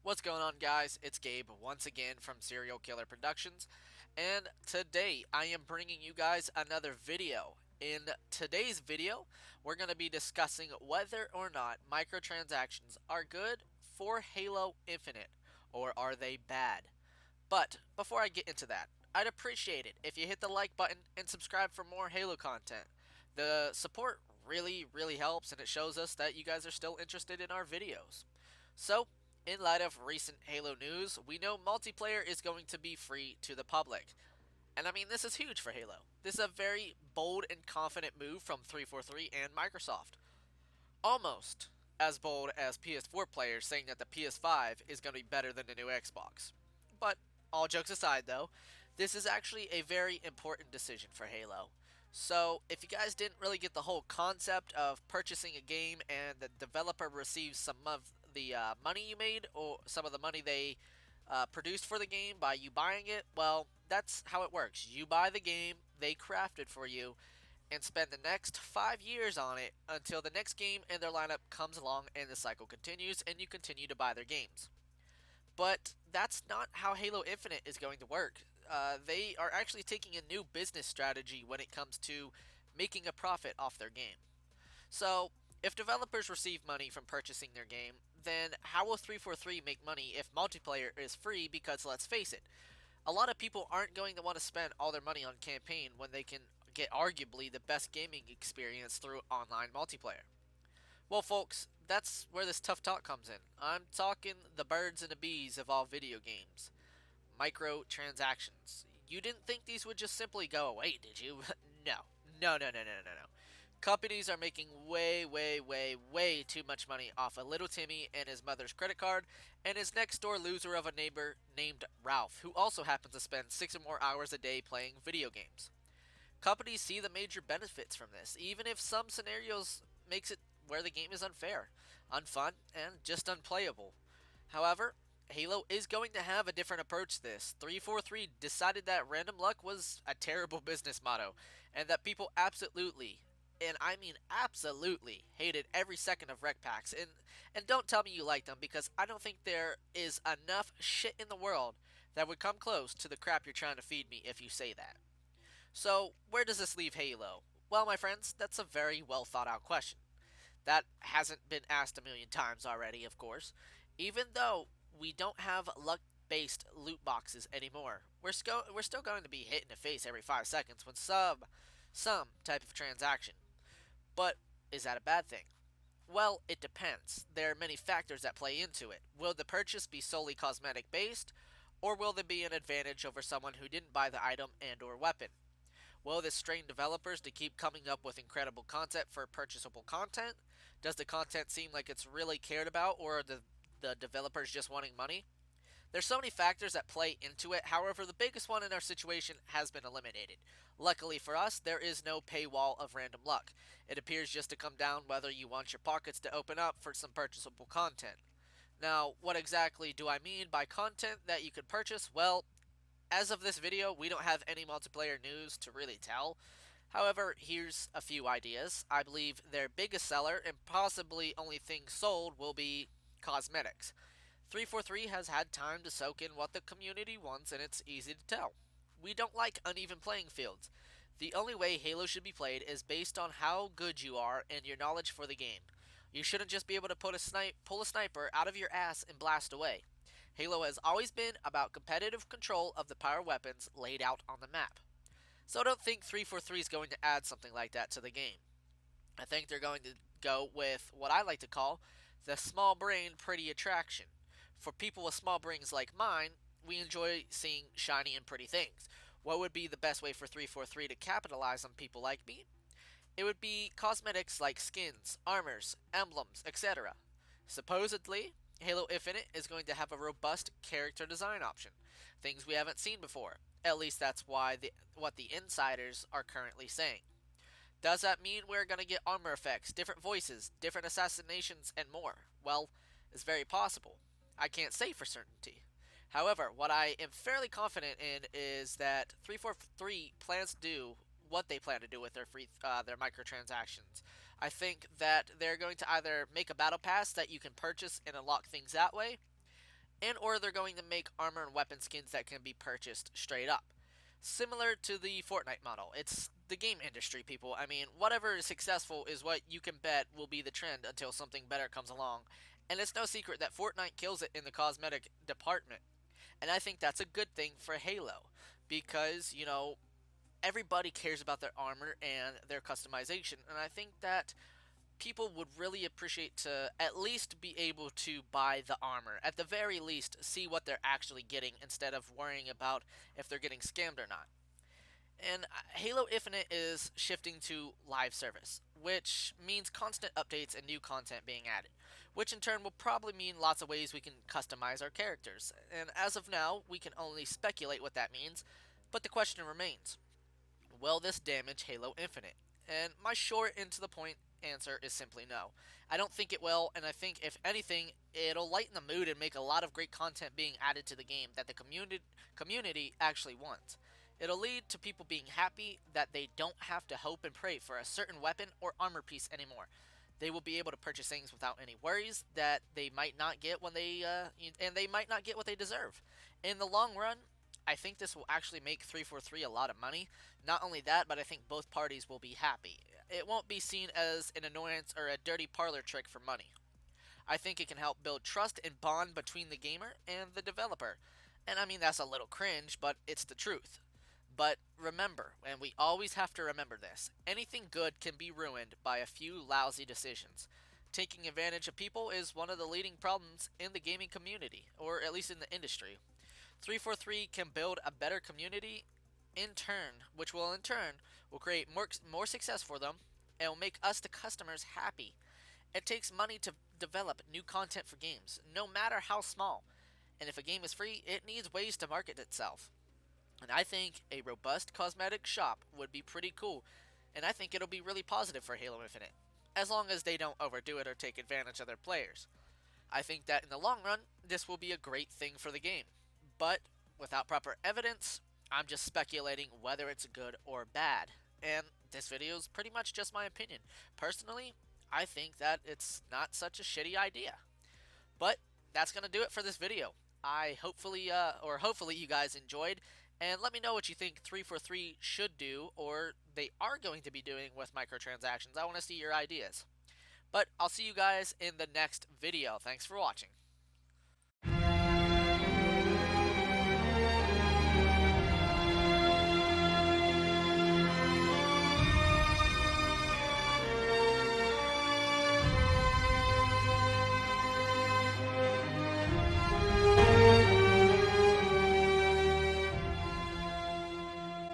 What's going on, guys? It's Gabe once again from Serial Killer Productions, and today I am bringing you guys another video. In today's video, we're going to be discussing whether or not microtransactions are good for Halo Infinite, or are they bad. But before I get into that, I'd appreciate it if you hit the like button and subscribe for more Halo content. The support really helps, and it shows us that you guys are still interested in our videos. So, in light of recent Halo news, we know multiplayer is going to be free to the public. And I mean, this is huge for Halo. This is a very bold and confident move from 343 and Microsoft. Almost as bold as PS4 players saying that the PS5 is going to be better than the new Xbox. But all jokes aside, though, this is actually a very important decision for Halo. So, if you guys didn't really get the whole concept of purchasing a game and the developer receives some of the money you made or some of the money they produced for the game by you buying it, well, that's how it works. You buy the game, they craft it for you, and spend the next 5 years on it until the next game in their lineup comes along and the cycle continues and you continue to buy their games. But that's not how Halo Infinite is going to work. They are actually taking a new business strategy when it comes to making a profit off their game. So, if developers receive money from purchasing their game, then how will 343 make money if multiplayer is free? Because let's face it, a lot of people aren't going to want to spend all their money on campaign when they can get arguably the best gaming experience through online multiplayer. Well, folks, that's where this tough talk comes in. I'm talking the birds and the bees of all video games. Microtransactions. You didn't think these would just simply go away, did you? No. No. Companies are making way too much money off of little Timmy and his mother's credit card and his next door loser of a neighbor named Ralph, who also happens to spend 6 or more hours a day playing video games. Companies see the major benefits from this, even if some scenarios makes it where the game is unfair, unfun, and just unplayable. However, Halo is going to have a different approach to this. 343 decided that random luck was a terrible business motto, and that people absolutely, and I mean absolutely, hated every second of rec packs. And don't tell me you like them, because I don't think there is enough shit in the world that would come close to the crap you're trying to feed me if you say that. So, where does this leave Halo? Well, my friends, that's a very well thought out question. That hasn't been asked a million times already, of course. Even though we don't have luck based loot boxes anymore, we're still going to be hit in the face every 5 seconds when some type of transaction. But is that a bad thing? Well, it depends. There are many factors that play into it. Will the purchase be solely cosmetic based, or will there be an advantage over someone who didn't buy the item and or weapon? Will this strain developers to keep coming up with incredible content for purchasable content? Does the content seem like it's really cared about, or are the developers just wanting money? There's so many factors that play into it. However, the biggest one in our situation has been eliminated. Luckily for us, there is no paywall of random luck. It appears just to come down whether you want your pockets to open up for some purchasable content. Now, what exactly do I mean by content that you could purchase? Well, as of this video, we don't have any multiplayer news to really tell. However, here's a few ideas. I believe their biggest seller and possibly only thing sold will be cosmetics. 343 has had time to soak in what the community wants, and it's easy to tell. We don't like uneven playing fields. The only way Halo should be played is based on how good you are and your knowledge for the game. You shouldn't just be able to pull a sniper out of your ass and blast away. Halo has always been about competitive control of the power weapons laid out on the map. So I don't think 343 is going to add something like that to the game. I think they're going to go with what I like to call the small brain pretty attraction. For people with small brains like mine, we enjoy seeing shiny and pretty things. What would be the best way for 343 to capitalize on people like me? It would be cosmetics like skins, armors, emblems, etc. Supposedly, Halo Infinite is going to have a robust character design option, things we haven't seen before. At least that's what the insiders are currently saying. Does that mean we're going to get armor effects, different voices, different assassinations, and more? Well, it's very possible. I can't say for certainty. However, what I am fairly confident in is that 343 plans to do what they plan to do with their microtransactions. I think that they're going to either make a battle pass that you can purchase and unlock things that way, and or they're going to make armor and weapon skins that can be purchased straight up. Similar to the Fortnite model. It's the game industry, people. I mean, whatever is successful is what you can bet will be the trend until something better comes along. And it's no secret that Fortnite kills it in the cosmetic department. And I think that's a good thing for Halo because, everybody cares about their armor and their customization. And I think that people would really appreciate to at least be able to buy the armor. At the very least, see what they're actually getting instead of worrying about if they're getting scammed or not. And Halo Infinite is shifting to live service, which means constant updates and new content being added, which in turn will probably mean lots of ways we can customize our characters. And as of now, we can only speculate what that means, but the question remains, will this damage Halo Infinite? And my short and to the point answer is simply no. I don't think it will, and I think if anything, it'll lighten the mood and make a lot of great content being added to the game that the community actually wants. It'll lead to people being happy that they don't have to hope and pray for a certain weapon or armor piece anymore. They will be able to purchase things without any worries that they might not get when and they might not get what they deserve. In the long run, I think this will actually make 343 a lot of money. Not only that, but I think both parties will be happy. It won't be seen as an annoyance or a dirty parlor trick for money. I think it can help build trust and bond between the gamer and the developer. And I mean, that's a little cringe, but it's the truth. But remember, and we always have to remember this, anything good can be ruined by a few lousy decisions. Taking advantage of people is one of the leading problems in the gaming community, or at least in the industry. 343 can build a better community in turn, which will in turn will create more success for them and will make us the customers happy. It takes money to develop new content for games, no matter how small. And if a game is free, it needs ways to market itself. And I think a robust cosmetic shop would be pretty cool, and I think it'll be really positive for Halo Infinite, as long as they don't overdo it or take advantage of their players. I think that in the long run, this will be a great thing for the game. But without proper evidence, I'm just speculating whether it's good or bad. And this video is pretty much just my opinion. Personally, I think that it's not such a shitty idea. But that's gonna do it for this video. Hopefully you guys enjoyed, and let me know what you think 343 should do, or they are going to be doing with microtransactions. I want to see your ideas. But I'll see you guys in the next video. Thanks for watching.